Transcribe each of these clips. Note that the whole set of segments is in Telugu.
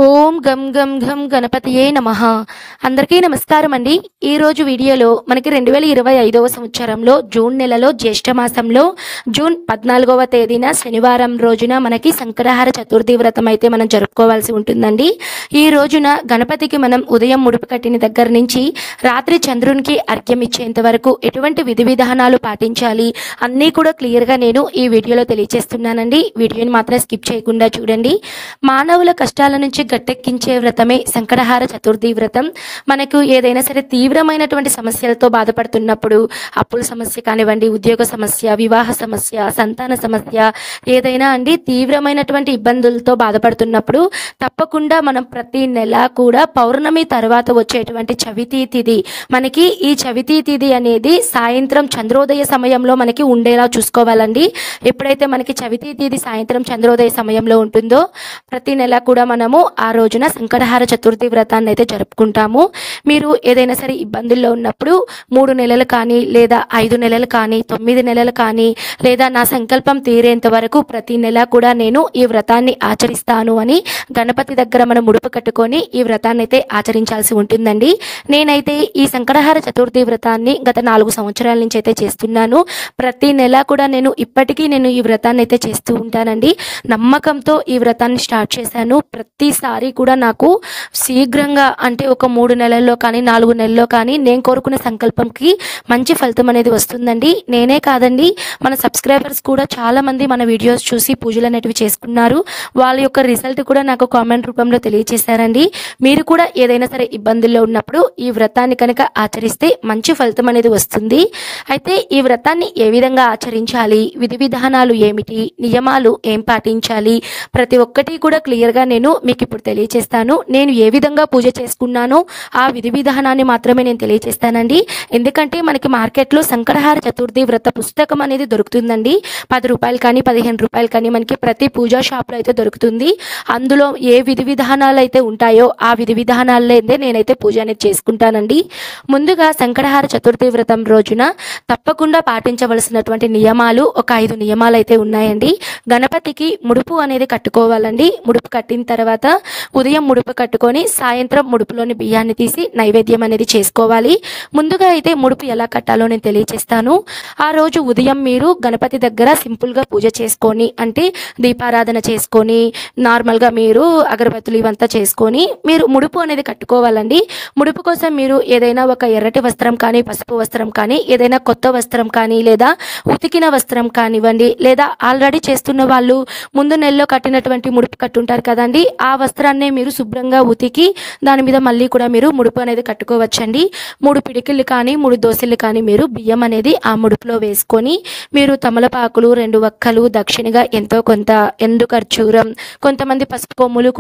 ఓం గం గం ఘం గణపతియే నమః. అందరికీ నమస్కారం అండి. ఈ రోజు వీడియోలో మనకి 2025వ సంవత్సరంలో జూన్ నెలలో జ్యేష్ఠ మాసంలో జూన్ 14వ తేదీన శనివారం రోజున మనకి సంకటహార చతుర్థి వ్రతం అయితే మనం జరుపుకోవాల్సి ఉంటుందండి. ఈ రోజున గణపతికి మనం ఉదయం ముడుపు కట్టిన దగ్గర నుంచి రాత్రి చంద్రునికి అర్ఘ్యం ఇచ్చేంత వరకు ఎటువంటి విధి విధానాలు పాటించాలి అన్నీ కూడా క్లియర్గా నేను ఈ వీడియోలో తెలియజేస్తున్నానండి. వీడియోని మాత్రం స్కిప్ చేయకుండా చూడండి. మానవుల కష్టాల నుంచి గట్టెక్కించే వ్రతమే సంకటహార చతుర్థి వ్రతం. మనకు ఏదైనా సరే తీవ్రమైనటువంటి సమస్యలతో బాధపడుతున్నప్పుడు, అప్పుల సమస్య కానివ్వండి, ఉద్యోగ సమస్య, వివాహ సమస్య, సంతాన సమస్య, ఏదైనా అండి తీవ్రమైనటువంటి ఇబ్బందులతో బాధపడుతున్నప్పుడు తప్పకుండా మనం ప్రతి నెల కూడా పౌర్ణమి తర్వాత వచ్చేటువంటి చవితి తిథి, మనకి ఈ చవితి తిథి అనేది సాయంత్రం చంద్రోదయ సమయంలో మనకి ఉండేలా చూసుకోవాలండి. ఎప్పుడైతే మనకి చవితి తిథి సాయంత్రం చంద్రోదయ సమయంలో ఉంటుందో ప్రతి నెల కూడా మనము ఆ రోజున సంకటహార చతుర్థి వ్రతాన్ని అయితే జరుపుకుంటాము. మీరు ఏదైనా సరే ఇబ్బందుల్లో ఉన్నప్పుడు 3 నెలలు కానీ, లేదా 5 నెలలు కానీ, 9 నెలలు కానీ, లేదా నా సంకల్పం తీరేంత వరకు ప్రతి నెల కూడా నేను ఈ వ్రతాన్ని ఆచరిస్తాను అని గణపతి దగ్గర మనం ముడుపు కట్టుకొని ఈ వ్రతాన్ని అయితే ఆచరించాల్సి ఉంటుందండి. నేనైతే ఈ సంకటహార చతుర్థి వ్రతాన్ని గత 4 సంవత్సరాల నుంచి అయితే చేస్తున్నాను. ప్రతి నెల కూడా ఇప్పటికీ నేను ఈ వ్రతాన్ని అయితే చేస్తూ ఉంటానండి. నమ్మకంతో ఈ వ్రతాన్ని స్టార్ట్ చేశాను. ప్రతిసారి కూడా నాకు శీఘ్రంగా, అంటే ఒక 3 నెలల్లో కానీ 4 నెలల్లో కానీ నేను కోరుకునే సంకల్పంకి మంచి ఫలితం అనేది వస్తుందండి. నేనే కాదండి, మన సబ్స్క్రైబర్స్ కూడా చాలా మంది మన వీడియోస్ చూసి పూజలు అనేటివి చేసుకున్నారు. వాళ్ళ యొక్క రిజల్ట్ కూడా నాకు కామెంట్ రూపంలో తెలియజేశారండి. మీరు కూడా ఏదైనా సరే ఇబ్బందుల్లో ఉన్నప్పుడు ఈ వ్రతాన్ని కనుక ఆచరిస్తే మంచి ఫలితం అనేది వస్తుంది. అయితే ఈ వ్రతాన్ని ఏ విధంగా ఆచరించాలి, విధి విధానాలు ఏమిటి, నియమాలు ఏం పాటించాలి, ప్రతి ఒక్కటి కూడా క్లియర్గా నేను మీకు ఇప్పుడు తెలియజేస్తాను. నేను ఏ విధంగా పూజ చేసుకున్నానో ఆ విధి విధానాన్ని మాత్రమే నేను తెలియజేస్తానండి. ఎందుకంటే మనకి మార్కెట్లో సంకటహార చతుర్థి వ్రత పుస్తకం అనేది దొరుకుతుందండి. 10 రూపాయలు కానీ 15 రూపాయలు కానీ మనకి ప్రతి పూజా షాప్లో అయితే దొరుకుతుంది. అందులో ఏ విధి విధానాలు అయితే ఉంటాయో ఆ విధి విధానాలైతే నేనైతే పూజ అనేది చేసుకుంటానండి. ముందుగా సంకటహార చతుర్థి వ్రతం రోజున తప్పకుండా పాటించవలసినటువంటి నియమాలు ఒక 5 నియమాలు అయితే ఉన్నాయండి. గణపతికి ముడుపు అనేది కట్టుకోవాలండి. ముడుపు కట్టిన తర్వాత ఉదయం ముడుపు కట్టుకొని సాయంత్రం ముడుపులోని బియ్యాన్ని తీసి నైవేద్యం అనేది చేసుకోవాలి. ముందుగా అయితే ముడుపు ఎలా కట్టాలో నేను తెలియజేస్తాను. ఆ రోజు ఉదయం మీరు గణపతి దగ్గర సింపుల్గా పూజ చేసుకొని, అంటే దీపారాధన చేసుకొని, నార్మల్గా మీరు అగరబత్తులు ఇవంతా చేసుకొని మీరు ముడుపు అనేది కట్టుకోవాలండి. ముడుపు కోసం మీరు ఏదైనా ఒక ఎర్రటి వస్త్రం కానీ, పసుపు వస్త్రం కానీ, ఏదైనా కొత్త వస్త్రం కానీ, లేదా ఉతికిన వస్త్రం కానివ్వండి, లేదా ఆల్రెడీ చేస్తున్న వాళ్ళు ముందు నెలలో కట్టినటువంటి ముడుపు కట్టుంటారు కదండి, ఆ వస్త్రాన్నే మీరు శుభ్రంగా ఉతికి దాని మీద మళ్ళీ కూడా మీరు ముడుపు అనేది కట్టుకోవచ్చండి. 3 పిడికిళ్ళు కానీ 3 దోశలు కానీ మీరు బియ్యం అనేది ఆ ముడుపులో వేసుకొని, మీరు తమలపాకులు, 2 వక్కలు, దక్షిణగా ఎంతో కొంత, ఎండు ఖర్జూరం, కొంతమంది పసుపు కొమ్ములు,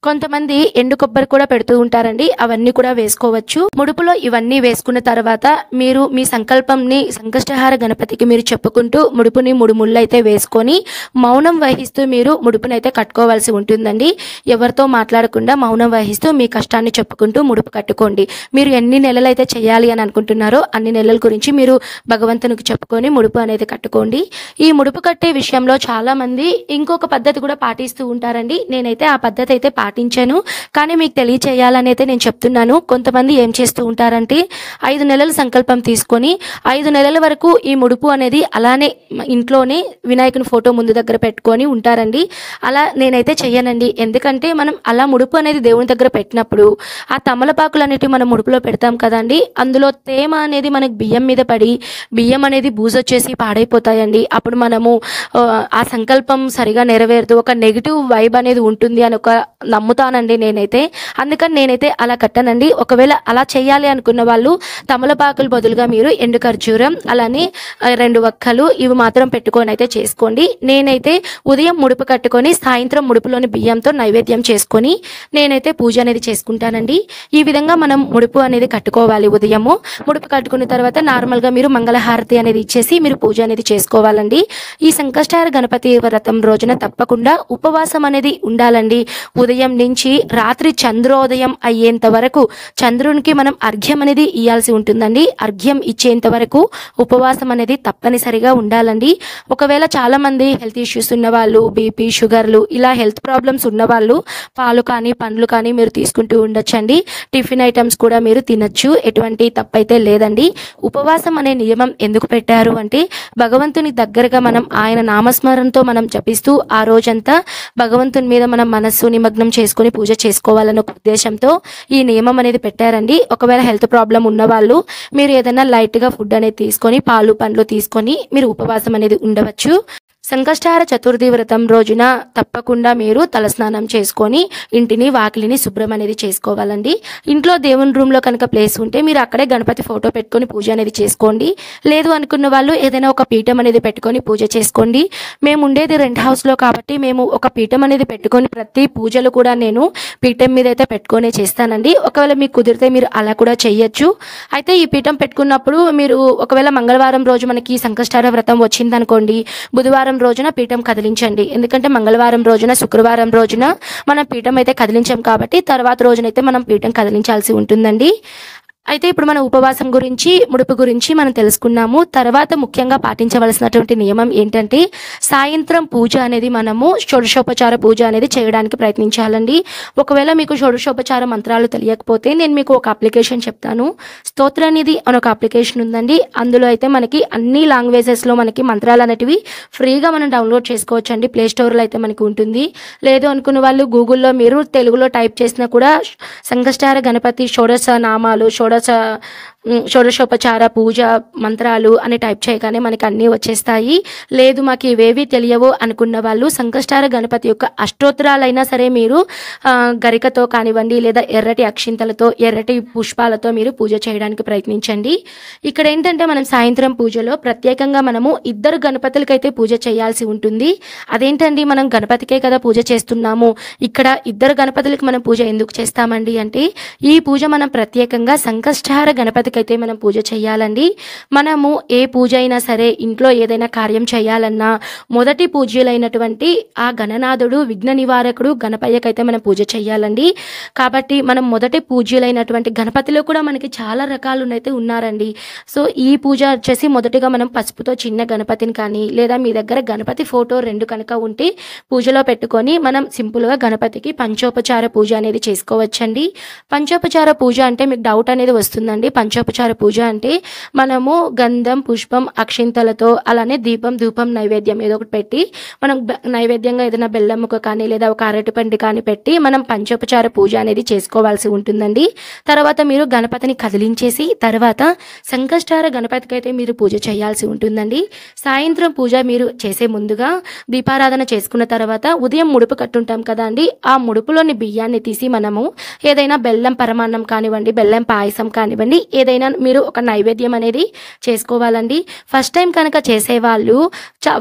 కొంతమంది ఎండు కొబ్బరి కూడా పెడుతూ ఉంటారండి. అవన్నీ కూడా వేసుకోవచ్చు. ముడుపులో ఇవన్నీ వేసుకున్న తర్వాత మీరు మీ సంకల్పంని సంకష్టహార గణపతికి మీరు చెప్పుకుంటూ ముడుపుని 3 ముళ్ళు అయితే వేసుకొని మౌనం వహిస్తూ మీరు ముడుపునైతే కట్టుకోవాల్సి ఉంటుందండి. ఎవరితో మాట్లాడకుండా మౌనం వహిస్తూ మీ కష్టాన్ని చెప్పుకుంటూ ముడుపు కట్టుకోండి. మీరు ఎన్ని నెలలు అయితే చేయాలి అని అనుకుంటున్నారో అన్ని నెలల గురించి మీరు భగవంతునికి చెప్పుకొని ముడుపు అనేది కట్టుకోండి. ఈ ముడుపు కట్టే విషయంలో చాలా మంది ఇంకొక పద్ధతి కూడా పాటిస్తూ ఉంటారండి. నేనైతే ఆ పద్ధతి అయితే పాటించాను, కానీ మీకు తెలియచేయాలని అయితే నేను చెప్తున్నాను. కొంతమంది ఏం చేస్తూ ఉంటారంటే 5 నెలల సంకల్పం తీసుకొని 5 నెలల వరకు ఈ ముడుపు అనేది అలానే ఇంట్లోనే వినాయకుని ఫోటో ముందు దగ్గర పెట్టుకొని ఉంటారండి. అలా నేనైతే చెయ్యనండి. ఎందుకంటే మనం అలా ముడుపు అనేది దేవుని దగ్గర పెట్టినప్పుడు ఆ తమలపాకులు అనేటివి మనం ముడుపులో పెడతాం కదండి, అందులో తేమ అనేది మనకి బియ్యం మీద పడి బియ్యం అనేది బూజొచ్చేసి పాడైపోతాయండి. అప్పుడు మనము ఆ సంకల్పం సరిగా నెరవేరదు, ఒక నెగిటివ్ వైబ్ అనేది ఉంటుంది అని నమ్ముతానండి నేనైతే. అందుకని నేనైతే అలా కట్టనండి. ఒకవేళ అలా చేయాలి అనుకున్న వాళ్ళు తమలపాకులు బదులుగా మీరు ఎండు ఖర్జూరం, అలానే 2 వక్కలు ఇవి మాత్రం పెట్టుకొని అయితే చేసుకోండి. నేనైతే ఉదయం ముడుపు కట్టుకొని సాయంత్రం ముడుపులోని బియ్యంతో నైవేద్యం చేసుకొని నేనైతే పూజ అనేది చేసుకుంటానండి. ఈ విధంగా మనం ముడుపు అనేది కట్టుకోవాలి. ఉదయము ముడుపు కట్టుకున్న తర్వాత నార్మల్గా మీరు మంగళహారతి అనేది ఇచ్చేసి మీరు పూజ అనేది చేసుకోవాలండి. ఈ సంకష్టహార గణపతి వ్రతం రోజున తప్పకుండా ఉపవాసం అనేది ఉండాలండి. ఉదయం నుంచి రాత్రి చంద్రోదయం అయ్యేంత వరకు చంద్రునికి మనం అర్ఘ్యం అనేది ఇవ్వాల్సి ఉంటుందండి. అర్ఘ్యం ఇచ్చేంత వరకు ఉపవాసం అనేది తప్పనిసరిగా ఉండాలండి. ఒకవేళ చాలా మంది హెల్త్ ఇష్యూస్ ఉన్న వాళ్ళు, బీపీ, షుగర్లు, ఇలా హెల్త్ ప్రాబ్లమ్స్ ఉన్న వాళ్ళు పాలు కానీ పండ్లు కానీ మీరు తీసుకుంటూ ఉండొచ్చండి. టిఫిన్ ఐటమ్స్ కూడా మీరు తినచ్చు, ఎటువంటి తప్పైతే లేదండి. ఉపవాసం అనే నియమం ఎందుకు పెట్టారు అంటే భగవంతుని దగ్గరగా మనం ఆయన నామస్మరణతో మనం జపిస్తూ ఆ రోజంతా భగవంతుని మీద మనం మనస్సు నిమగ్నం చేసుకుని పూజ చేసుకోవాలన్న ఉద్దేశంతో ఈ నియమం అనేది పెట్టారండి. ఒకవేళ హెల్త్ ప్రాబ్లం ఉన్న వాళ్ళు మీరు ఏదైనా లైట్గా ఫుడ్ అనేది తీసుకొని పాలు పండ్లు తీసుకొని మీరు ఉపవాసం అనేది ఉండవచ్చు. సంకష్టార చతుర్థి వ్రతం రోజున తప్పకుండా మీరు తలస్నానం చేసుకొని ఇంటిని వాకిలిని శుభ్రం అనేది చేసుకోవాలండి. ఇంట్లో దేవుని రూమ్లో కనుక ప్లేస్ ఉంటే మీరు అక్కడే గణపతి ఫోటో పెట్టుకొని పూజ అనేది చేసుకోండి. లేదు అనుకున్న వాళ్ళు ఏదైనా ఒక పీఠం అనేది పెట్టుకొని పూజ చేసుకోండి. మేము ఉండేది రెంట్ హౌస్లో కాబట్టి మేము ఒక పీఠం అనేది పెట్టుకొని ప్రతి పూజలు కూడా నేను పీఠం మీద అయితే పెట్టుకొని చేస్తానండి. ఒకవేళ మీకు కుదిరితే మీరు అలా కూడా చేయొచ్చు. అయితే ఈ పీఠం పెట్టుకున్నప్పుడు మీరు ఒకవేళ మంగళవారం రోజు మనకి సంకష్టార వ్రతం వచ్చిందనుకోండి, బుధవారం రోజున పీఠం కదిలించండి. ఎందుకంటే మంగళవారం రోజున శుక్రవారం రోజున మనం పీఠం అయితే కదిలించాం కాబట్టి తర్వాత రోజునైతే మనం పీఠం కదిలించాల్సి ఉంటుందండి. అయితే ఇప్పుడు మన ఉపవాసం గురించి ముడుపు గురించి మనం తెలుసుకున్నాము. తర్వాత ముఖ్యంగా పాటించవలసినటువంటి నియమం ఏంటంటే సాయంత్రం పూజ అనేది మనము షోడశోపచార పూజ అనేది చేయడానికి ప్రయత్నించాలండి. ఒకవేళ మీకు షోడశోపచార మంత్రాలు తెలియకపోతే నేను మీకు ఒక అప్లికేషన్ చెప్తాను. స్తోత్రనిధి అని ఒక అప్లికేషన్ ఉందండి. అందులో అయితే మనకి అన్ని లాంగ్వేజెస్లో మనకి మంత్రాలు అనేటివి ఫ్రీగా మనం డౌన్లోడ్ చేసుకోవచ్చు అండి. ప్లే స్టోర్లో అయితే మనకి ఉంటుంది. లేదు అనుకున్న వాళ్ళు గూగుల్లో మీరు తెలుగులో టైప్ చేసినా కూడా సంకష్టార గణపతి షోడశ నామాలు షోడశోపచార పూజ మంత్రాలు అని టైప్ చేయగానే మనకి అన్నీ వచ్చేస్తాయి. లేదు మాకు ఇవేవి తెలియవు అనుకున్న వాళ్ళు సంకష్టార గణపతి యొక్క అష్టోత్తరాలైనా సరే మీరు గరికతో కానివ్వండి లేదా ఎర్రటి అక్షింతలతో ఎర్రటి పుష్పాలతో మీరు పూజ చేయడానికి ప్రయత్నించండి. ఇక్కడ ఏంటంటే మనం సాయంత్రం పూజలో ప్రత్యేకంగా మనము ఇద్దరు గణపతులకైతే పూజ చేయాల్సి ఉంటుంది. అదేంటండి మనం గణపతికే కదా పూజ చేస్తున్నాము, ఇక్కడ ఇద్దరు గణపతులకి మనం పూజ ఎందుకు చేస్తామండి అంటే ఈ పూజ మనం ప్రత్యేకంగా సంకష్టార గణపతికి అయితే మనం పూజ చేయాలండి. మనము ఏ పూజ అయినా సరే ఇంట్లో ఏదైనా కార్యం చేయాలన్నా మొదటి పూజ్యులైనటువంటి ఆ గణనాథుడు విఘ్న నివారకుడు గణపయ్యకైతే మనం పూజ చేయాలండి. కాబట్టి మనం మొదటి పూజ్యులైనటువంటి గణపతిలో కూడా మనకి చాలా రకాలు అయితే ఉన్నారండి. సో ఈ పూజ వచ్చేసి మొదటిగా మనం పసుపుతో చిన్న గణపతిని కానీ లేదా మీ దగ్గర గణపతి ఫోటో 2 కనుక ఉంటే పూజలో పెట్టుకొని మనం సింపుల్గా గణపతికి పంచోపచార పూజ అనేది చేసుకోవచ్చండి. పంచోపచార పూజ అంటే మీకు డౌట్ అనేది వస్తుందండి. పంచోపచార పూజ అంటే మనము గంధం పుష్పం అక్షింతలతో అలానే దీపం ధూపం నైవేద్యం ఏదో ఒకటి పెట్టి మనం నైవేద్యంగా ఏదైనా బెల్లం ముక్క కానీ లేదా ఒక అరటిపండు కానీ పెట్టి మనం పంచోపచార పూజ అనేది చేసుకోవాల్సి ఉంటుందండి. తర్వాత మీరు గణపతిని కదిలించేసి తర్వాత సంకష్టార గణపతికి అయితే మీరు పూజ చేయాల్సి ఉంటుందండి. సాయంత్రం పూజ మీరు చేసే ముందుగా దీపారాధన చేసుకున్న తర్వాత ఉదయం ముడుపు కట్టుంటాం కదా అండి, ఆ ముడుపులోని బియ్యాన్ని తీసి మనము ఏదైనా బెల్లం పరమాన్నం కానివ్వండి బెల్లం పాయసం కానివ్వండి ఏదైనా మీరు ఒక నైవేద్యం అనేది చేసుకోవాలండి. ఫస్ట్ టైం కనుక చేసేవాళ్ళు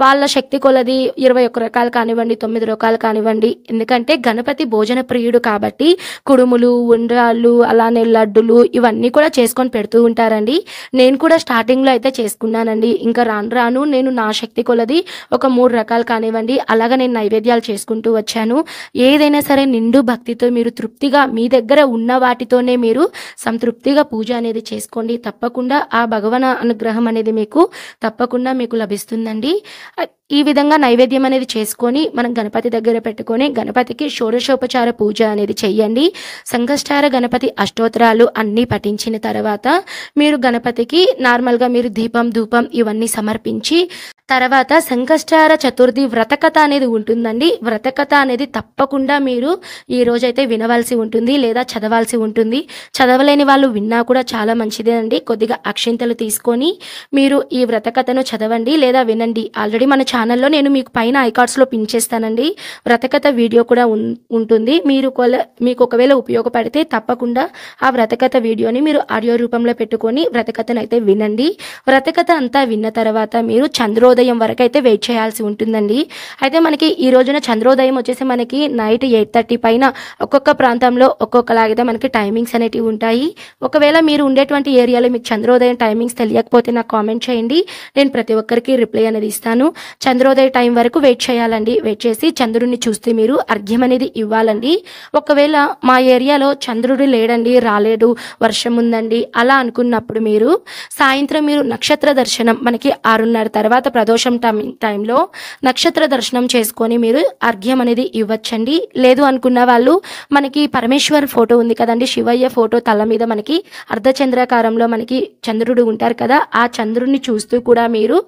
వాళ్ళ శక్తి కొలది 21 రకాలు కానివ్వండి 9 రకాలు కానివ్వండి, ఎందుకంటే గణపతి భోజన ప్రియుడు కాబట్టి కుడుములు ఉండ్రాళ్ళు అలానే లడ్డులు ఇవన్నీ కూడా చేసుకొని పెడుతూ ఉంటారండి. నేను కూడా స్టార్టింగ్లో అయితే చేసుకున్నానండి. ఇంకా రాను రాను నేను నా శక్తి కొలది ఒక 3 రకాలు కానివ్వండి అలాగా నేను నైవేద్యాలు చేసుకుంటూ వచ్చాను. ఏదైనా సరే నిండు భక్తితో మీరు తృప్తిగా మీ దగ్గర ఉన్న వాటితోనే మీరు సంతృప్తిగా పూజ అనేది చేసుకోండి. తప్పకుండా ఆ భగవన అనుగ్రహం అనేది మీకు తప్పకుండా మీకు లభిస్తుందండి. ఈ విధంగా నైవేద్యం అనేది చేసుకొని మనం గణపతి దగ్గర పెట్టుకొని గణపతికి షోడశోపచార పూజ అనేది చెయ్యండి. సంకష్టార గణపతి అష్టోత్తరాలు అన్నీ పఠించిన తర్వాత మీరు గణపతికి నార్మల్గా మీరు దీపం ధూపం ఇవన్నీ సమర్పించి తర్వాత సంకష్టార చతుర్థి వ్రతకథ అనేది ఉంటుందండి. వ్రతకథ అనేది తప్పకుండా మీరు ఈ రోజైతే వినవలసి ఉంటుంది లేదా చదవాల్సి ఉంటుంది. చదవలేని వాళ్ళు విన్నా కూడా చాలా మంచిదే అండి. కొద్దిగా అక్షింతలు తీసుకొని మీరు ఈ వ్రతకథను చదవండి లేదా వినండి. ఆల్రెడీ మన ఛానల్లో నేను మీకు పైన ఐకార్డ్స్లో పిన్ చేస్తానండి. వ్రతకథ వీడియో కూడా ఉంటుంది. మీకు ఒకవేళ ఉపయోగపడితే తప్పకుండా ఆ వ్రతకథ వీడియోని మీరు ఆడియో రూపంలో పెట్టుకొని వ్రతకథను అయితే వినండి. వ్రతకథ అంతా విన్న తర్వాత మీరు చంద్రోదయం వరకు అయితే వెయిట్ చేయాల్సి ఉంటుందండి. అయితే మనకి ఈ రోజున చంద్రోదయం వచ్చేసి మనకి నైట్ 8:30 పైన ఒక్కొక్క ప్రాంతంలో ఒక్కొక్కలాగైతే మనకి టైమింగ్స్ అనేటివి ఉంటాయి. ఒకవేళ మీరు ఉండేటువంటి ఏరియాలో మీకు చంద్రోదయం టైమింగ్స్ తెలియకపోతే నాకు కామెంట్ చేయండి. నేను ప్రతి ఒక్కరికి రిప్లై అనేది ఇస్తాను. చంద్రోదయ టైం వరకు వెయిట్ చేయాలండి. వెయిట్ చేసి చంద్రుడిని చూస్తే మీరు అర్ఘ్యం అనేది ఇవ్వాలండి. ఒకవేళ మా ఏరియాలో చంద్రుడు లేడండి, రాలేడు, వర్షం ఉందండి అలా అనుకున్నప్పుడు మీరు సాయంత్రం మీరు నక్షత్ర దర్శనం మనకి 6:30 తర్వాత ప్రదోషం టైంలో నక్షత్ర దర్శనం చేసుకొని మీరు అర్ఘ్యం అనేది ఇవ్వచ్చండి. లేదు అనుకున్న వాళ్ళు మనకి పరమేశ్వర్ ఫోటో ఉంది కదండి, శివయ్య ఫోటో తల మీద మనకి అర్ధచంద్రాకారంలో మనకి చంద్రుడు ఉంటారు కదా, ఆ చంద్రుడిని చూస్తూ కూడా మీరు,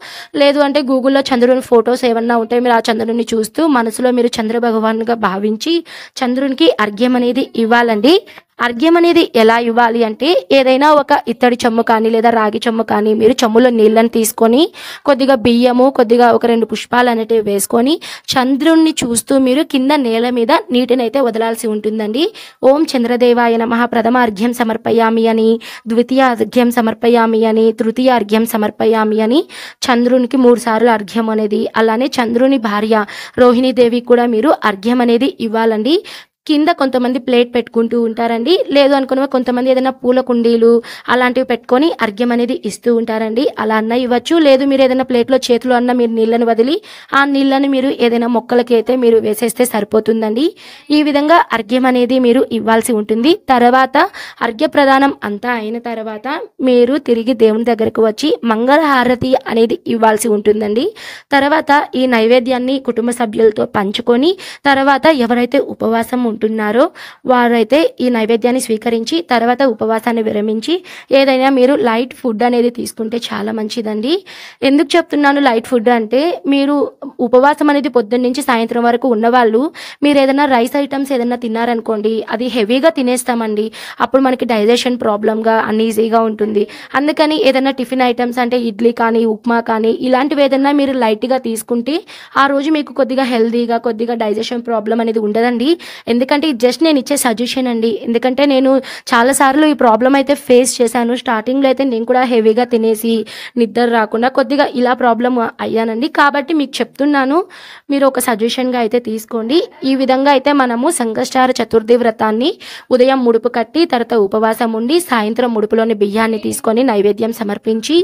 లేదు అంటే గూగుల్లో చంద్రుని ఫొటోస్ ఏమన్నా ఉంటే మీరు ఆ చంద్రుడిని చూస్తూ మనసులో మీరు చంద్ర భగవాన్గా భావించి చంద్రునికి అర్ఘ్యం అనేది ఇవ్వాలండి. అర్ఘ్యం అనేది ఎలా ఇవ్వాలి అంటే, ఏదైనా ఒక ఇత్తడి చెమ్ము కానీ లేదా రాగి చెమ్ము కానీ మీరు చెమ్ములో నీళ్ళని తీసుకొని కొద్దిగా బియ్యము, కొద్దిగా ఒక 2 పుష్పాలు అనేటివి వేసుకొని చంద్రుణ్ణి చూస్తూ మీరు కింద నేల మీద నీటిని అయితే వదలాల్సి ఉంటుందండి. ఓం చంద్రదేవాయ నమః ప్రథమ అర్ఘ్యం సమర్పయామి అని, ద్వితీయ అర్ఘ్యం సమర్పయామి అని, తృతీయ అర్ఘ్యం సమర్పయామి అని చంద్రునికి 3 సార్లు అర్ఘ్యం అనేది, అలానే చంద్రుని భార్య రోహిణీదేవి కూడా మీరు అర్ఘ్యం అనేది ఇవ్వాలండి. కింద కొంతమంది ప్లేట్ పెట్టుకుంటూ ఉంటారండి, లేదు అనుకున్న కొంతమంది ఏదైనా పూల కుండీలు అలాంటివి పెట్టుకొని అర్ఘ్యం అనేది ఇస్తూ ఉంటారండి. అలా అన్న ఇవ్వచ్చు, లేదు మీరు ఏదైనా ప్లేట్లో చేతులు అన్న మీరు నీళ్ళని వదిలి ఆ నీళ్ళని మీరు ఏదైనా మొక్కలకి అయితే మీరు వేసేస్తే సరిపోతుందండి. ఈ విధంగా అర్ఘ్యం అనేది మీరు ఇవ్వాల్సి ఉంటుంది. తర్వాత అర్ఘ్య ప్రదానం అంతా అయిన తర్వాత మీరు తిరిగి దేవుని దగ్గరకు వచ్చి మంగళహారతి అనేది ఇవ్వాల్సి ఉంటుందండి. తర్వాత ఈ నైవేద్యాన్ని కుటుంబ సభ్యులతో పంచుకొని తర్వాత ఎవరైతే ఉపవాసం ఉంటున్నారో వారైతే ఈ నైవేద్యాన్ని స్వీకరించి తర్వాత ఉపవాసాన్ని విరమించి ఏదైనా మీరు లైట్ ఫుడ్ అనేది తీసుకుంటే చాలా మంచిదండి. ఎందుకు చెప్తున్నాను లైట్ ఫుడ్ అంటే, మీరు ఉపవాసం అనేది పొద్దున్న నుంచి సాయంత్రం వరకు ఉన్నవాళ్ళు మీరు ఏదైనా రైస్ ఐటమ్స్ ఏదైనా తిన్నారనుకోండి, అది హెవీగా తినేస్తామండి. అప్పుడు మనకి డైజెషన్ ప్రాబ్లంగా అన్ఈజీగా ఉంటుంది. అందుకని ఏదైనా టిఫిన్ ఐటమ్స్ అంటే ఇడ్లీ కానీ ఉప్మా కానీ ఇలాంటివి ఏదైనా మీరు లైట్గా తీసుకుంటే ఆ రోజు మీకు కొద్దిగా హెల్దీగా కొద్దిగా డైజెషన్ ప్రాబ్లం అనేది ఉండదండి. ఎందుకంటే జస్ట్ నేను ఇచ్చే సజెషన్ అండి. ఎందుకంటే నేను చాలాసార్లు ఈ ప్రాబ్లం అయితే ఫేస్ చేశాను. స్టార్టింగ్లో అయితే నేను కూడా హెవీగా తినేసి నిద్ర రాకుండా కొద్దిగా ఇలా ప్రాబ్లం అయ్యానండి. కాబట్టి మీకు చెప్తున్నాను, మీరు ఒక సజెషన్గా అయితే తీసుకోండి. ఈ విధంగా అయితే మనము సంకష్టార చతుర్థి వ్రతాన్ని ఉదయం ముడుపు కట్టి తర్వాత ఉపవాసం ఉండి సాయంత్రం ముడుపులోని బియ్యాన్ని తీసుకొని నైవేద్యం సమర్పించి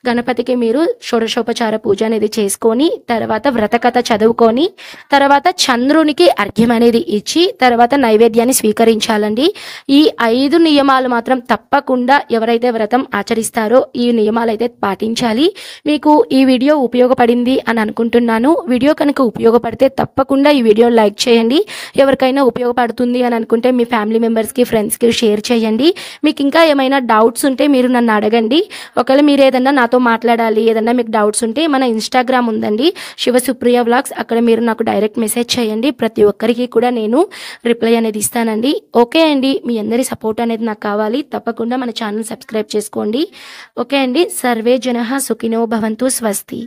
గణపతికి మీరు షోడశోపచార పూజ అనేది చేసుకొని తర్వాత వ్రతకథ చదువుకొని తర్వాత చంద్రునికి అర్ఘ్యం అనేది ఇచ్చి తర్వాత నైవేద్యాన్ని స్వీకరించాలండి. ఈ 5 నియమాలు మాత్రం తప్పకుండా ఎవరైతే వ్రతం ఆచరిస్తారో ఈ నియమాలు అయితే పాటించాలి. మీకు ఈ వీడియో ఉపయోగపడింది అని అనుకుంటున్నాను. వీడియో కనుక ఉపయోగపడితే తప్పకుండా ఈ వీడియో లైక్ చేయండి. ఎవరికైనా ఉపయోగపడుతుంది అని అనుకుంటే మీ ఫ్యామిలీ మెంబర్స్కి ఫ్రెండ్స్కి షేర్ చేయండి. మీకు ఇంకా ఏమైనా డౌట్స్ ఉంటే మీరు నన్ను అడగండి. ఒకవేళ మీరు ఏదన్నా నాతో మాట్లాడాలి, ఏదన్నా మీకు డౌట్స్ ఉంటే మన ఇన్స్టాగ్రామ్ ఉందండి, శివసుప్రియ వ్లాగ్స్, అక్కడ మీరు నాకు డైరెక్ట్ మెసేజ్ చేయండి. ప్రతి ఒక్కరికి కూడా నేను రిప్లై అనేది ఇస్తానండి. ఓకే అండి, మీ అందరి సపోర్ట్ అనేది నాకు కావాలి. తప్పకుండా మన ఛానల్ సబ్స్క్రైబ్ చేసుకోండి. ఓకే అండి, సర్వే జనః సుఖినో భవంతు. స్వస్తి.